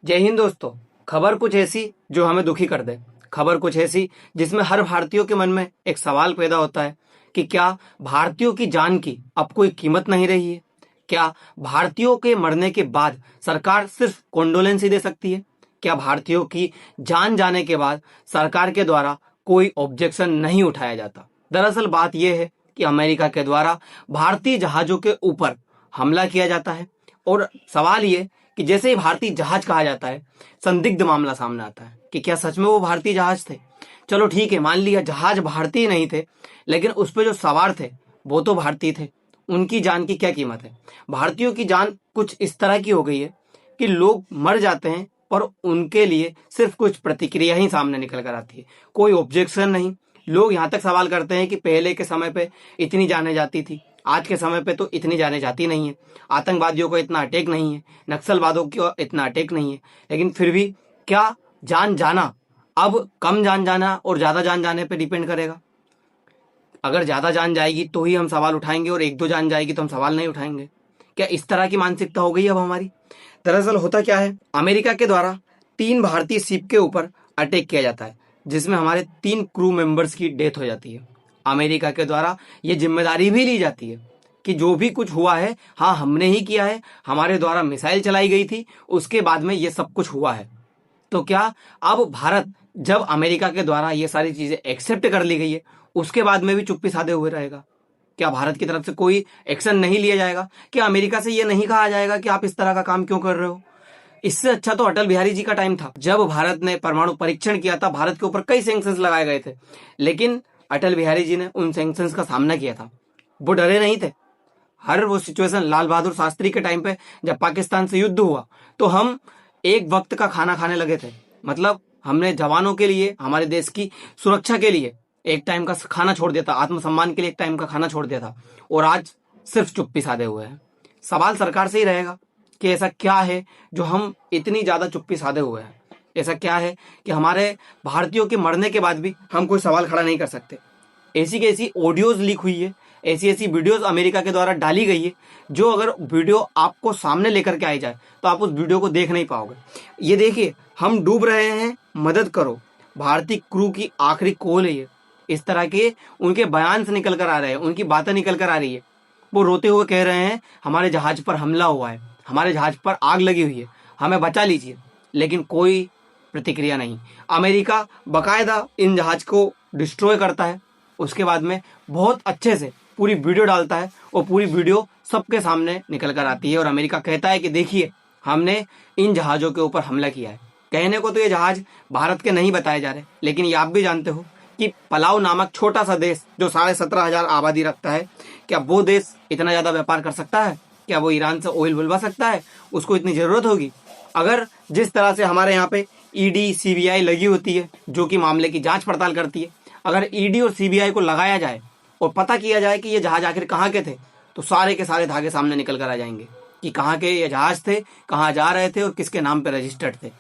जय हिंद दोस्तों। खबर कुछ ऐसी जो हमें दुखी कर दे। खबर कुछ ऐसी जिसमें हर भारतीयों के मन में एक सवाल पैदा होता है कि क्या भारतीयों की जान की अब कोई कीमत नहीं रही है? क्या भारतीयों के मरने के बाद सरकार सिर्फ कॉन्डोलेंस ही दे सकती है? क्या भारतीयों की जान जाने के बाद सरकार के द्वारा कोई ऑब्जेक्शन नहीं उठाया जाता? दरअसल बात यह है कि अमेरिका के द्वारा भारतीय जहाजों के ऊपर हमला किया जाता है और सवाल ये कि जैसे ही भारतीय जहाज कहा जाता है, संदिग्ध मामला सामने आता है कि क्या सच में वो भारतीय जहाज थे। चलो ठीक है, मान लिया जहाज भारतीय नहीं थे, लेकिन उस पे जो सवार थे वो तो भारतीय थे। उनकी जान की क्या कीमत है? भारतीयों की जान कुछ इस तरह की हो गई है कि लोग मर जाते हैं पर उनके लिए सिर्फ कुछ प्रतिक्रिया ही सामने निकल कर आती है, कोई ऑब्जेक्शन नहीं। लोग यहाँ तक सवाल करते हैं कि पहले के समय पे इतनी जाने जाती थी, आज के समय पे तो इतनी जाने जाती नहीं है। आतंकवादियों को इतना अटैक नहीं है, नक्सलवादों को इतना अटैक नहीं है, लेकिन फिर भी क्या जान जाना अब कम जान जाना और ज़्यादा जान जाने पे डिपेंड करेगा? अगर ज़्यादा जान जाएगी तो ही हम सवाल उठाएंगे और एक दो जान जाएगी तो हम सवाल नहीं उठाएंगे। क्या इस तरह की मानसिकता हो गई अब हमारी? दरअसल होता क्या है, अमेरिका के द्वारा 3 भारतीय शिप के ऊपर अटैक किया जाता है जिसमें हमारे 3 क्रू मेंबर्स की डेथ हो जाती है। अमेरिका के द्वारा ये जिम्मेदारी भी ली जाती है कि जो भी कुछ हुआ है, हाँ हमने ही किया है, हमारे द्वारा मिसाइल चलाई गई थी, उसके बाद में ये सब कुछ हुआ है। तो क्या अब भारत, जब अमेरिका के द्वारा ये सारी चीजें एक्सेप्ट कर ली गई है, उसके बाद में भी चुप्पी साधे हुए रहेगा? क्या भारत की तरफ से कोई एक्शन नहीं लिया जाएगा? क्या अमेरिका से ये नहीं कहा जाएगा कि आप इस तरह का काम क्यों कर रहे हो? इससे अच्छा तो अटल बिहारी जी का टाइम था, जब भारत ने परमाणु परीक्षण किया था, भारत के ऊपर कई सैंक्शंस लगाए गए थे, लेकिन अटल बिहारी जी ने उन सैंक्शंस का सामना किया था। वो डरे नहीं थे। हर वो सिचुएशन लाल बहादुर शास्त्री के टाइम पे जब पाकिस्तान से युद्ध हुआ तो हम एक वक्त का खाना खाने लगे थे। मतलब हमने जवानों के लिए, हमारे देश की सुरक्षा के लिए एक टाइम का खाना छोड़ दिया था, आत्मसम्मान के लिए एक टाइम का खाना छोड़ दिया था, और आज सिर्फ चुप्पी साधे हुए हैं। सवाल सरकार से ही रहेगा कि ऐसा क्या है जो हम इतनी ज्यादा चुप्पी साधे हुए हैं? ऐसा क्या है कि हमारे भारतीयों के मरने के बाद भी हम कोई सवाल खड़ा नहीं कर सकते? ऐसी कैसी ऑडियोज लीक हुई है, ऐसी ऐसी वीडियोस अमेरिका के द्वारा डाली गई है, जो अगर वीडियो आपको सामने लेकर के आई जाए तो आप उस वीडियो को देख नहीं पाओगे। ये देखिए, हम डूब रहे हैं, मदद करो, भारतीय क्रू की आखिरी कॉल है ये। इस तरह के उनके बयान से निकल कर आ रहे हैं, उनकी बातें निकल कर आ रही है। वो रोते हुए कह रहे हैं हमारे जहाज पर हमला हुआ है, हमारे जहाज पर आग लगी हुई है, हमें बचा लीजिए, लेकिन कोई प्रतिक्रिया नहीं। अमेरिका बकायदा इन जहाज को डिस्ट्रॉय करता है, उसके बाद में बहुत अच्छे से पूरी वीडियो डालता है और पूरी वीडियो सबके सामने निकल कर आती है और अमेरिका कहता है कि देखिए हमने इन जहाज़ों के ऊपर हमला किया है। कहने को तो ये जहाज भारत के नहीं बताए जा रहे, लेकिन ये आप भी जानते हो कि पलाऊ नामक छोटा सा देश जो 17,500 आबादी रखता है, क्या वो देश इतना ज़्यादा व्यापार कर सकता है? क्या वो ईरान से ऑयल बुलवा सकता है? उसको इतनी ज़रूरत होगी? अगर जिस तरह से हमारे यहाँ पे ईडी सीबीआई लगी होती है जो कि मामले की जांच पड़ताल करती है, अगर ईडी और सीबीआई को लगाया जाए और पता किया जाए कि ये जहाज आखिर कहाँ के थे, तो सारे के सारे धागे सामने निकल कर आ जाएंगे कि कहाँ के ये जहाज थे, कहाँ जा रहे थे और किसके नाम पे रजिस्टर्ड थे।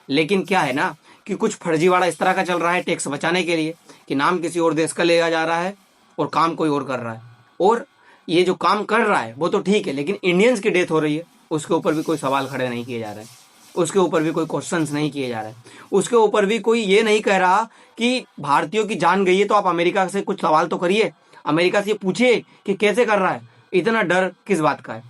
लेकिन क्या है ना कि कुछ फर्जीवाड़ा इस तरह का चल रहा है टैक्स बचाने के लिए कि नाम किसी और देश का लिया जा रहा है और काम कोई और कर रहा है। और ये जो काम कर रहा है वो तो ठीक है, लेकिन इंडियंस की डेथ हो रही है, उसके ऊपर भी कोई सवाल खड़े नहीं किए जा रहे हैं, उसके ऊपर भी कोई क्वेश्चंस नहीं किए जा रहे हैं, उसके ऊपर भी कोई ये नहीं कह रहा कि भारतीयों की जान गई है तो आप अमेरिका से कुछ सवाल तो करिए, अमेरिका से पूछिए कि कैसे कर रहा है, इतना डर किस बात का है?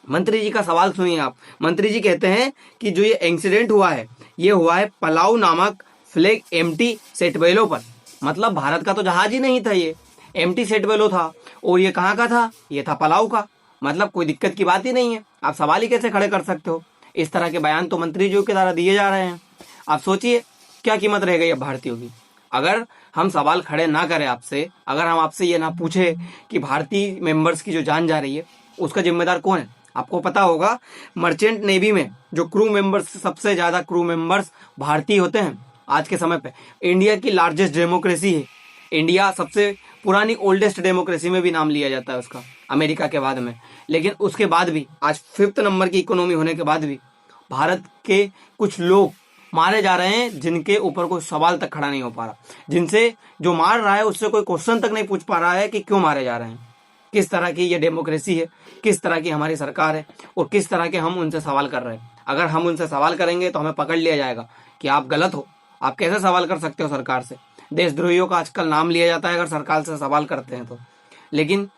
मंत्री जी का सवाल सुनिए आप। मंत्री जी कहते हैं कि जो ये इंसिडेंट हुआ है ये हुआ है पलाऊ नामक फ्लैग एम्प्टी सेटबेलो पर। मतलब भारत का तो जहाज ही नहीं था, ये एम्प्टी सेटबेलो था और ये कहाँ का था? ये था पलाऊ का। मतलब कोई दिक्कत की बात ही नहीं है, आप सवाल ही कैसे खड़े कर सकते हो? इस तरह के बयान तो मंत्री जी के द्वारा दिए जा रहे हैं। आप सोचिए क्या कीमत रह गई अब भारतीयों की? अगर हम सवाल खड़े ना करें आपसे, अगर हम आपसे ये ना पूछे कि भारतीय मेंबर्स की जो जान जा रही है उसका जिम्मेदार कौन है? आपको पता होगा मर्चेंट नेवी में जो क्रू मेंबर्स, सबसे ज्यादा क्रू मेंबर्स भारतीय होते हैं आज के समय पे। इंडिया की लार्जेस्ट डेमोक्रेसी है, इंडिया सबसे पुरानी ओल्डेस्ट डेमोक्रेसी में भी नाम लिया जाता है उसका, अमेरिका के बाद में। लेकिन उसके बाद भी आज 5th नंबर की इकोनॉमी होने के बाद भी भारत के कुछ लोग मारे जा रहे हैं जिनके ऊपर कोई सवाल तक खड़ा नहीं हो पा रहा, जिनसे जो मार रहा है उससे कोई क्वेश्चन तक नहीं पूछ पा रहा है कि क्यों मारे जा रहे हैं। किस तरह की ये डेमोक्रेसी है, किस तरह की हमारी सरकार है और किस तरह के हम उनसे सवाल कर रहे हैं? अगर हम उनसे सवाल करेंगे तो हमें पकड़ लिया जाएगा कि आप गलत हो, आप कैसे सवाल कर सकते हो सरकार से। देशद्रोहियों का आजकल नाम लिया जाता है अगर सरकार से सवाल करते हैं तो। लेकिन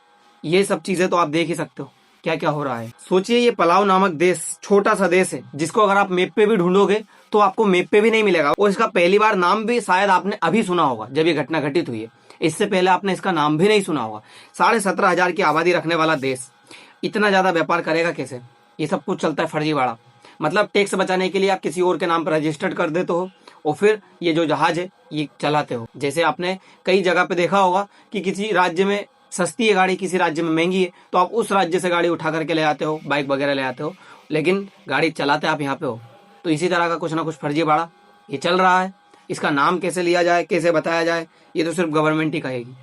ये सब चीजें तो आप देख ही सकते हो क्या क्या हो रहा है। सोचिए ये पलाव नामक देश छोटा सा देश है जिसको अगर आप मैप पे भी ढूंढोगे तो आपको मैप पे भी नहीं मिलेगा, और इसका पहली बार नाम भी शायद आपने अभी सुना होगा जब ये घटना घटित हुई है। इससे पहले आपने इसका नाम भी नहीं सुना होगा। 17,500 की आबादी रखने वाला देश इतना ज्यादा व्यापार करेगा कैसे? ये सब कुछ चलता है फर्जीवाड़ा। मतलब टैक्स बचाने के लिए आप किसी और के नाम पर रजिस्टर्ड कर देते हो और फिर ये जो जहाज है ये चलाते हो। जैसे आपने कई जगह पे देखा होगा कि किसी राज्य में सस्ती है गाड़ी, किसी राज्य में महंगी है, तो आप उस राज्य से गाड़ी उठा करके ले आते हो, बाइक वगैरह ले आते हो, लेकिन गाड़ी चलाते आप यहाँ पे हो। तो इसी तरह का कुछ ना कुछ फर्जीवाड़ा ये चल रहा है। इसका नाम कैसे लिया जाए, कैसे बताया जाए, ये तो सिर्फ गवर्नमेंट ही कहेगी।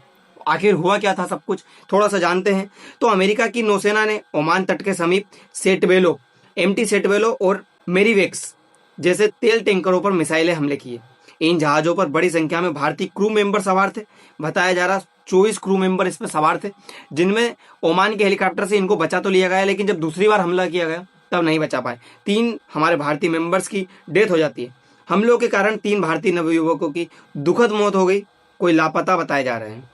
आखिर हुआ क्या था सब कुछ थोड़ा सा जानते हैं। तो अमेरिका की नौसेना ने ओमान तट के समीप सेटवेलो, एमटी सेटवेलो और मेरीवेक्स जैसे तेल टैंकरों पर मिसाइलें हमले किए। इन जहाजों पर बड़ी संख्या में भारतीय क्रू मेंबर सवार थे। बताया जा रहा 24 क्रू मेंबर इसमें सवार थे, जिनमें ओमान के हेलीकॉप्टर से इनको बचा तो लिया गया, लेकिन जब दूसरी बार हमला किया गया तब नहीं बचा पाए। 3 हमारे भारतीय मेंबर्स की डेथ हो जाती है। हमलों के कारण 3 भारतीय नवयुवकों की दुखद मौत हो गई, कोई लापता बताए जा रहे हैं।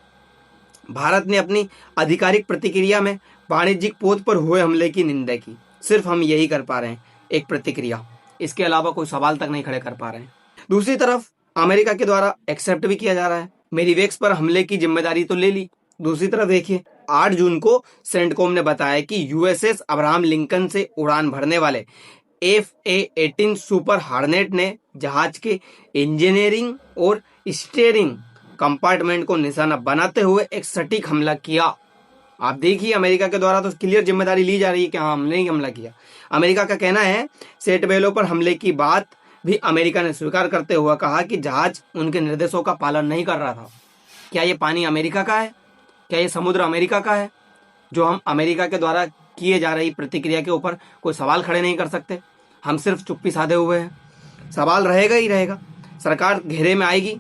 भारत ने अपनी आधिकारिक प्रतिक्रिया में वाणिज्यिक पोत पर हुए हमले की निंदा की। सिर्फ हम यही कर पा रहे हैं, एक प्रतिक्रिया, इसके अलावा कोई सवाल तक नहीं खड़े कर पा रहे हैं। दूसरी तरफ अमेरिका के द्वारा एक्सेप्ट भी किया जा रहा है। मेरीवेक्स पर हमले की जिम्मेदारी तो ले ली। दूसरी तरफ देखिए 8 जून को सेंटकॉम ने बताया कि यूएसएस अब्राहम लिंकन से उड़ान भरने वाले FA-18 सुपर हार्नेट ने जहाज के इंजीनियरिंग और स्टीयरिंग कंपार्टमेंट को निशाना बनाते हुए एक सटीक हमला किया। आप देखिए अमेरिका के द्वारा तो क्लियर जिम्मेदारी ली जा रही है कि हाँ हमने ही हमला किया। अमेरिका का कहना है सेटवेलो पर हमले की बात भी अमेरिका ने स्वीकार करते हुए कहा कि जहाज उनके निर्देशों का पालन नहीं कर रहा था। क्या ये पानी अमेरिका का है? क्या ये समुद्र अमेरिका का है जो हम अमेरिका के द्वारा किए जा रही प्रतिक्रिया के ऊपर कोई सवाल खड़े नहीं कर सकते? हम सिर्फ चुप्पी साधे हुए हैं। सवाल रहेगा ही रहेगा। सरकार घेरे में आएगी।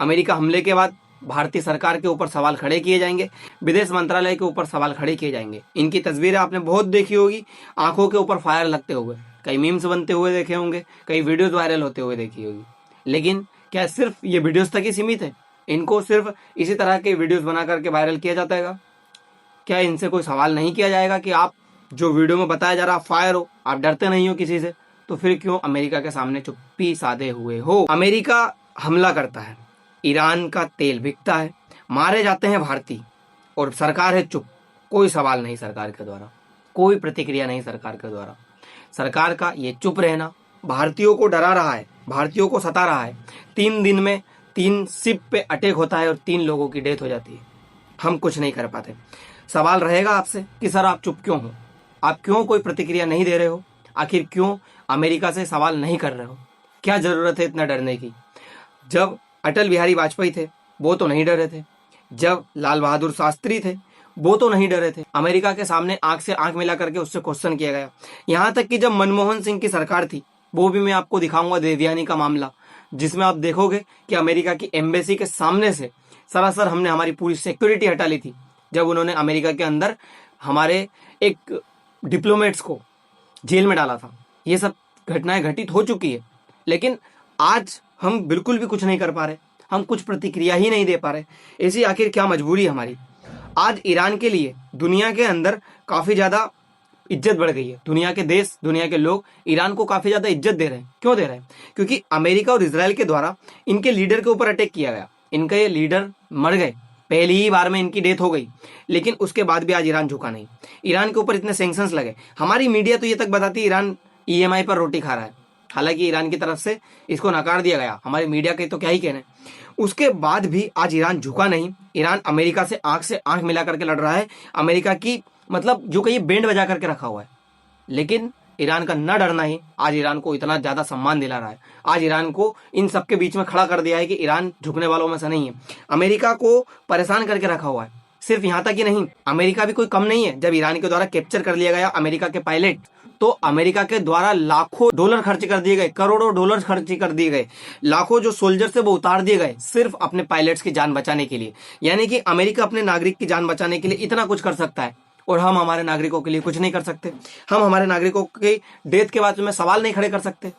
अमेरिका हमले के बाद भारतीय सरकार के ऊपर सवाल खड़े किए जाएंगे, विदेश मंत्रालय के ऊपर सवाल खड़े किए जाएंगे। इनकी तस्वीरें आपने बहुत देखी होगी, आंखों के ऊपर फायर लगते हुए, कई मीम्स बनते हुए देखे होंगे, कई वीडियोस वायरल होते हुए देखी होगी। लेकिन क्या सिर्फ ये वीडियोस तक ही सीमित है? इनको सिर्फ इसी तरह के वीडियोस बना करके वायरल किया जाता है? क्या इनसे कोई सवाल नहीं किया जाएगा कि आप जो वीडियो में बताया जा रहा फायर हो, आप डरते नहीं हो किसी से, तो फिर क्यों अमेरिका के सामने चुप्पी साधे हुए हो? अमेरिका हमला करता है, ईरान का तेल बिकता है, मारे जाते हैं भारतीय, और सरकार है चुप। कोई सवाल नहीं सरकार के द्वारा, कोई प्रतिक्रिया नहीं सरकार के द्वारा। सरकार का ये चुप रहना भारतीयों को डरा रहा है, भारतीयों को सता रहा है। 3 दिन में 3 शिप पे अटैक होता है और 3 लोगों की डेथ हो जाती है। हम कुछ नहीं कर पाते। सवाल रहेगा आपसे कि सर आप चुप क्यों हो? आप क्यों कोई प्रतिक्रिया नहीं दे रहे हो? आखिर क्यों अमेरिका से सवाल नहीं कर रहे हो? क्या जरूरत है इतना डरने की? जब अटल बिहारी वाजपेयी थे वो तो नहीं डरे थे, जब लाल बहादुर शास्त्री थे वो तो नहीं डरे थे। अमेरिका के सामने आंख से आंख मिला करके उससे क्वेश्चन किया गया। यहाँ तक कि जब मनमोहन सिंह की सरकार थी, वो भी मैं आपको दिखाऊंगा देवयानी का मामला, जिसमें आप देखोगे कि अमेरिका की एम्बेसी के सामने से सरासर हमने हमारी पूरी सिक्योरिटी हटा ली थी जब उन्होंने अमेरिका के अंदर हमारे एक डिप्लोमेट्स को जेल में डाला था। ये सब घटनाएं घटित हो चुकी है, लेकिन आज हम बिल्कुल भी कुछ नहीं कर पा रहे, हम कुछ प्रतिक्रिया ही नहीं दे पा रहे। ऐसी आखिर क्या मजबूरी है हमारी? आज ईरान के लिए दुनिया के अंदर काफी ज्यादा इज्जत बढ़ गई है। दुनिया के देश, दुनिया के लोग ईरान को काफी ज्यादा इज्जत दे रहे हैं। क्यों दे रहे हैं? क्योंकि अमेरिका और इजराइल के द्वारा इनके लीडर के ऊपर अटैक किया गया। इनके ये लीडर मर गए, पहली ही बार में इनकी डेथ हो गई, लेकिन उसके बाद भी आज ईरान झुका नहीं। ईरान के ऊपर इतने सैंक्शंस लगे। हमारी मीडिया तो ये तक बताती है ईरान EMI पर रोटी खा रहा है, हालांकि ईरान की तरफ से इसको नकार दिया गया। हमारी मीडिया के तो क्या ही कहने। उसके बाद भी आज ईरान झुका नहीं। ईरान अमेरिका से आंख मिला करके लड़ रहा है। अमेरिका की मतलब जो कहिए बैंड बजा करके रखा हुआ है, लेकिन ईरान का न डरना ही आज ईरान को इतना ज्यादा सम्मान दिला रहा है। आज ईरान को इन सबके बीच में खड़ा कर दिया है कि ईरान झुकने वालों में से नहीं है। अमेरिका को परेशान करके रखा हुआ है। सिर्फ यहाँ तक ही नहीं, अमेरिका भी कोई कम नहीं है। जब ईरान के द्वारा कैप्चर कर लिया गया अमेरिका के पायलट, तो अमेरिका के द्वारा लाखों डॉलर खर्च कर दिए गए, करोड़ों डॉलर खर्च कर दिए गए, लाखों जो सोल्जर थे वो उतार दिए गए सिर्फ अपने पायलट्स की जान बचाने के लिए। यानी कि अमेरिका अपने नागरिक की जान बचाने के लिए इतना कुछ कर सकता है, और हम हमारे नागरिकों के लिए कुछ नहीं कर सकते। हम हमारे नागरिकों के डेथ के बाद में सवाल नहीं खड़े कर सकते।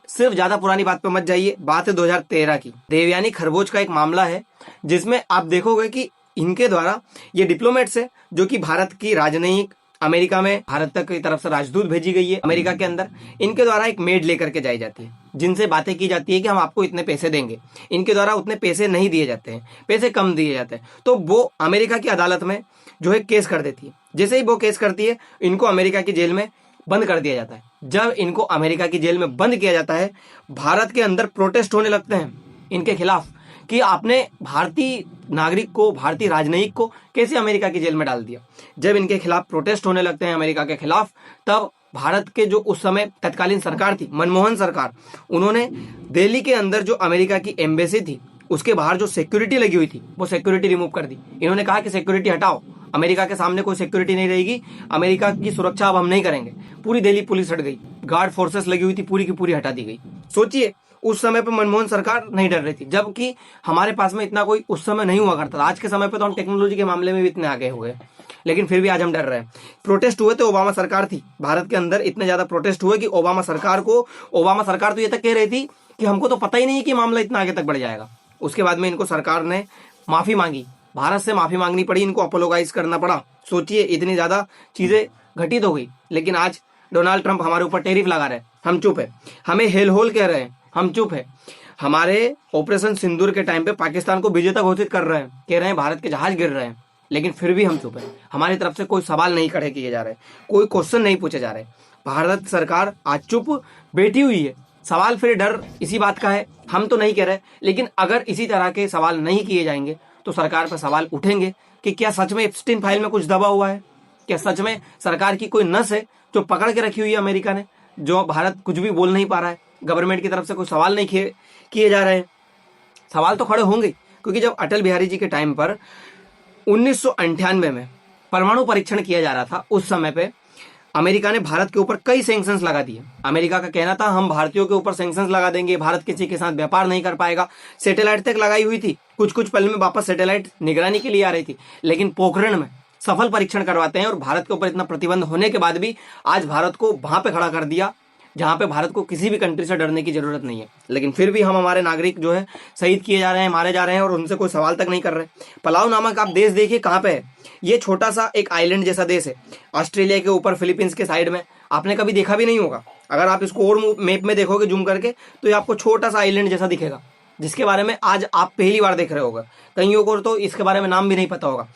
सिर्फ ज्यादा पुरानी बात पे मत जाइए, बात है 2013 की। देवयानी खरबोज का एक मामला है जिसमें आप देखोगे कि इनके द्वारा ये डिप्लोमेट्स है जो कि भारत की राजनयिक अमेरिका में भारत तक की तरफ से राजदूत भेजी गई है अमेरिका के अंदर, इनके द्वारा एक मेड लेकर के जाई जाती है जिनसे बातें की जाती है कि हम आपको इतने पैसे देंगे। इनके द्वारा उतने पैसे नहीं दिए जाते हैं, पैसे कम दिए जाते हैं, तो वो अमेरिका की अदालत में जो है केस कर देती है। जैसे ही वो केस करती है, इनको अमेरिका की जेल में बंद कर दिया जाता है। जब इनको अमेरिका की जेल में बंद किया जाता है, भारत के अंदर प्रोटेस्ट होने लगते हैं इनके खिलाफ कि आपने भारतीय नागरिक को, भारतीय राजनयिक को कैसे अमेरिका की जेल में डाल दिया। जब इनके खिलाफ प्रोटेस्ट होने लगते हैं अमेरिका के खिलाफ, तब भारत के जो उस समय तत्कालीन सरकार थी, मनमोहन सरकार, उन्होंने दिल्ली के अंदर जो अमेरिका की एम्बेसी थी उसके बाहर जो सिक्योरिटी लगी हुई थी वो सिक्योरिटी रिमूव कर दी। इन्होंने कहा कि सिक्योरिटी हटाओ, अमेरिका के सामने कोई सिक्योरिटी नहीं रहेगी, अमेरिका की सुरक्षा अब हम नहीं करेंगे। पूरी दिल्ली पुलिस हट गई, गार्ड फोर्सेस लगी हुई थी पूरी की पूरी हटा दी गई। सोचिए उस समय पे मनमोहन सरकार नहीं डर रही थी, जबकि हमारे पास में इतना कोई उस समय नहीं हुआ करता था। आज के समय पे तो हम टेक्नोलॉजी के मामले में भी इतने आगे हो गए, लेकिन फिर भी आज हम डर रहे हैं। प्रोटेस्ट हुए तो ओबामा सरकार थी, भारत के अंदर इतने ज्यादा प्रोटेस्ट हुए कि ओबामा सरकार तो ये तक कह रही थी कि हमको तो पता ही नहीं कि मामला इतना आगे तक बढ़ जाएगा। उसके बाद में इनको सरकार ने माफी मांगी, भारत से माफी मांगनी पड़ी, इनको अपोलोगाइज करना पड़ा। सोचिए इतनी ज्यादा चीजें घटित हो गई, लेकिन आज डोनाल्ड ट्रंप हमारे ऊपर टैरिफ लगा रहे हैं, हम चुप है। हमें हेल होल कह रहे हैं, हम चुप है। हमारे ऑपरेशन सिंदूर के टाइम पे पाकिस्तान को विजेता घोषित कर रहे हैं, कह रहे हैं भारत के जहाज गिर रहे हैं, लेकिन फिर भी हम चुप है। हमारी तरफ से कोई सवाल नहीं खड़े किए जा रहे, कोई क्वेश्चन नहीं पूछे जा रहे। भारत सरकार आज चुप बैठी हुई है। सवाल फिर डर इसी बात का है, हम तो नहीं कह रहे, लेकिन अगर इसी तरह के सवाल नहीं किए जाएंगे तो सरकार पर सवाल उठेंगे कि क्या सच में एप्स्टीन फाइल में कुछ दबा हुआ है, क्या सच में सरकार की कोई नस है जो पकड़ के रखी हुई है अमेरिका ने, जो भारत कुछ भी बोल नहीं पा रहा है, गवर्नमेंट की तरफ से कोई सवाल नहीं किए जा रहे हैं। सवाल तो खड़े होंगे, क्योंकि जब अटल बिहारी जी के टाइम पर 1998 में परमाणु परीक्षण किया जा रहा था, उस समय पे अमेरिका ने भारत के ऊपर कई सैंक्शंस लगा दिए। अमेरिका का कहना था हम भारतीयों के ऊपर सैंक्शंस लगा देंगे, भारत किसी के साथ व्यापार नहीं कर पाएगा। सैटेलाइट तक लगाई हुई थी, कुछ पल में वापस सैटेलाइट निगरानी के लिए आ रही थी, लेकिन पोखरण में सफल परीक्षण करवाते हैं और भारत के ऊपर इतना प्रतिबंध होने के बाद भी आज भारत को वहां पे खड़ा कर दिया जहां पे भारत को किसी भी कंट्री से डरने की जरूरत नहीं है। लेकिन फिर भी हम हमारे नागरिक जो है शहीद किए जा रहे हैं, मारे जा रहे हैं और उनसे कोई सवाल तक नहीं कर रहे। पलाऊ नामक आप देश देखिए कहाँ पे है, ये छोटा सा एक आइलैंड जैसा देश है, ऑस्ट्रेलिया के ऊपर, फिलीपींस के साइड में। आपने कभी देखा भी नहीं होगा, अगर आप इसको और मैप में देखोगे जूम करके तो ये आपको छोटा सा आइलैंड जैसा दिखेगा, जिसके बारे में आज आप पहली बार देख रहे होगा। कईयों को तो इसके बारे में नाम भी नहीं पता होगा।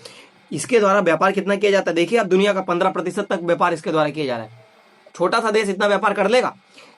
इसके द्वारा व्यापार कितना किया जाता है, देखिए आप, दुनिया का 15% तक व्यापार इसके द्वारा किया जा रहा है। छोटा सा देश इतना व्यापार कर लेगा।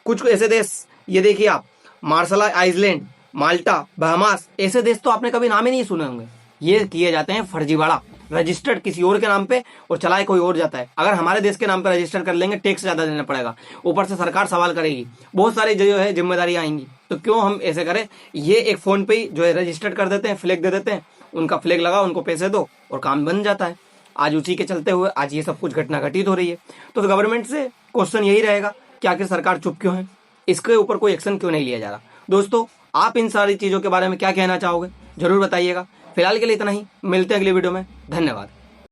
कुछ ऐसे देश, ये देखिए आप, मार्शल आइलैंड, माल्टा, बहामास, ऐसे देश तो आपने कभी नाम ही नहीं सुने होंगे। ये किए जाते हैं फर्जीवाड़ा, रजिस्टर्ड किसी और के नाम पे और चलाए कोई और जाता है। अगर हमारे देश के नाम पे रजिस्टर कर लेंगे, टैक्स ज्यादा देना पड़ेगा, ऊपर से सरकार सवाल करेगी, बहुत सारी जो है जिम्मेदारियां आएंगी। तो क्यों हम ऐसे करें, ये एक फोन पे ही जो है रजिस्टर्ड कर देते हैं, फ्लैग दे देते हैं, उनका फ्लैग लगाओ, उनको पैसे दो और काम बन जाता है। आज उसी के चलते हुए आज ये सब कुछ घटना घटित हो रही है। तो गवर्नमेंट से क्वेश्चन यही रहेगा कि आखिर सरकार चुप क्यों है, इसके ऊपर कोई एक्शन क्यों नहीं लिया जा रहा। दोस्तों, आप इन सारी चीजों के बारे में क्या कहना चाहोगे, जरूर बताइएगा। फिलहाल के लिए इतना ही, मिलते हैं अगली वीडियो में। धन्यवाद।